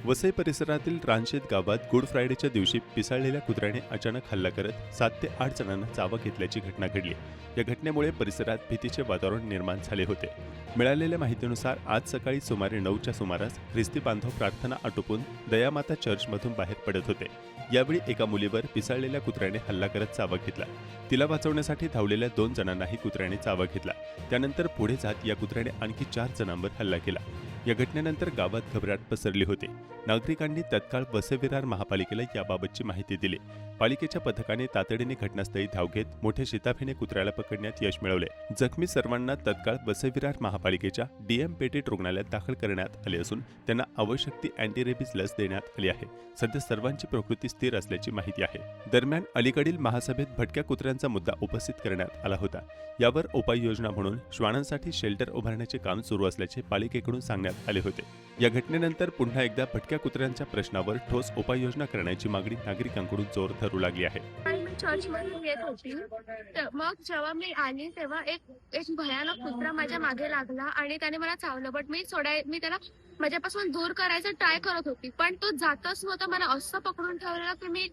वसई परिसरातील रानशेत गावात गुड फ्रायडेच्या दिवशी पिसाळलेल्या कुत्र्याने अचानक हल्ला करत 7 ते 8 जणांना चावा घेतल्याची घटना घडली। या घटनेमुळे परिसरात भीतीचे वातावरण निर्माण झाले होते। मिळालेल्या माहितीनुसार आज सकाळी सुमारे 9च्या सुमारास ख्रिस्ती बांधव प्रार्थना आटोपून दयामाता चर्चमधून बाहेर पडत होते। यावेळी एका मुलीवर पिसाळलेल्या कुत्र्याने हल्ला करत चावा घेतला। तिला वाचवण्यासाठी धावलेल्या 2 जणांनाही कुत्र्याने चावा घेतला। त्यानंतर पुढे जात या कुत्र्याने आणखी 4 जणांवर हल्ला केला। या घटनेनंतर गावात घबराट पसरली होती। नागरिकांनी तत्काळ वसई विरार महापालिकेला याबाबतची माहिती दिली। पालिकेच्या पथकाने तातडीने घटनास्थळी धाव घेत मोठ्या शिताफीने कुत्र्याला पकडण्यात यश मिळवले। जखमी सर्वांना तत्काळ वसई विरार महापालिकेच्या डीएम पेटेट रुग्णालयात दाखल करण्यात आले असून त्यांना आवश्यक ती अँटी रेबीज लस देण्यात आली आहे। सध्या सर्वांची प्रकृती स्थिर असल्याची माहिती आहे। दरम्यान अलीकडील महासभेत भटक्या कुत्र्यांचा मुद्दा उपस्थित करण्यात आला होता। यावर उपाययोजना म्हणून श्वानांसाठी शेल्टर उभारण्याचे काम सुरू असल्याचे पालिकेकडून सांगण्यात आले होते। या घटनेनंतर पुन्हा एकदा भटक्या कुत्र्यांच्या प्रश्नावर ठोस उपाययोजना करण्याची मागणी नागरिकांकडून जोर धरू लागली आहे। चर्चमधून येत होती मग जेव्हा मी आली तेव्हा एक भयानक कुत्रा माझ्या मागे लागला आणि त्याने मला चावलं। बट मी त्याला माझ्यापासून दूर करायचं ट्राय करत होती, पण तो जातच नव्हता। मला असं पकडून ठेवलेलं की मी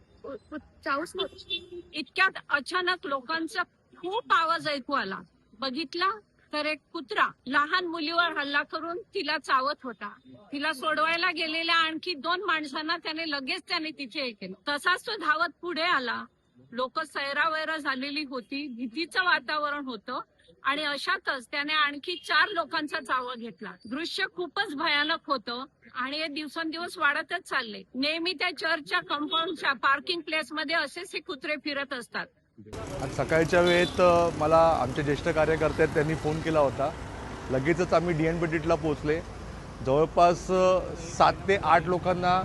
जाऊच नव्हती। इतक्यात अचानक लोकांचा खूप आवाज ऐकू आला। बघितला तर एक कुत्रा लहान मुलीवर हल्ला करून तिला चावत होता। तिला सोडवायला गेलेल्या आणखी 2 माणसांना त्याने तिथे हे केलं। तसाच तो धावत पुढे आला। लोक सैरावैरा झालेली होती, भीतीचं वातावरण होतं आणि अशातच त्याने आणखी 4 लोकांचा चावा घेतला। दृश्य खूपच भयानक होतं आणि हे दिवसेंदिवस वाढतच चालले। नेहमी त्या चर्चच्या कंपाऊंडच्या पार्किंग प्लेसमध्ये असेच हे कुत्रे फिरत असतात। आज सकाळच्या वेळेत मला आमचे ज्येष्ठ कार्यकर्ते त्यांनी फोन केला होता। लगेचच आम्ही डीएन पेटीटला पोहोचले। जवळपास 7 ते 8 लोकांना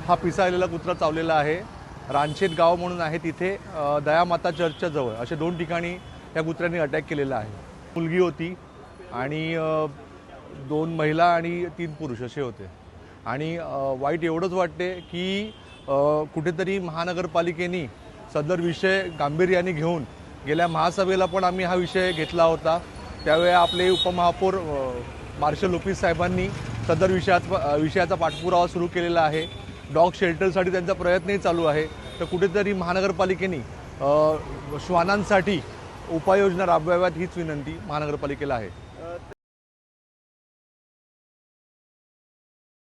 हा पिसाळलेला कुत्रा चावलेला आहे। रानशेत गाव म्हणून आहे, तिथे दयामाता चर्चच्या जवळ असे 2 ठिकाणी या कुत्र्यांनी अटॅक केलेला आहे। मुलगी होती आणि 2 महिला आणि 3 पुरुष असे होते। आणि वाईट एवढंच वाटते की कुठेतरी महानगरपालिकेने सदर विषय गांभीर्याने घेऊन गेल्या महासभेला पण आम्ही हा विषय घेतला होता। त्यावेळी आपले उपमहापौर मार्शल ऑफिस साहेबांनी सदर विषयाचा पाठपुरावा सुरू केलेला आहे। डॉग शेल्टरसाठी त्यांचा प्रयत्नही चालू आहे। तर कुठेतरी महानगरपालिकेने श्वानांसाठी उपाययोजना राबवाव्यात हीच विनंती महानगरपालिकेला आहे।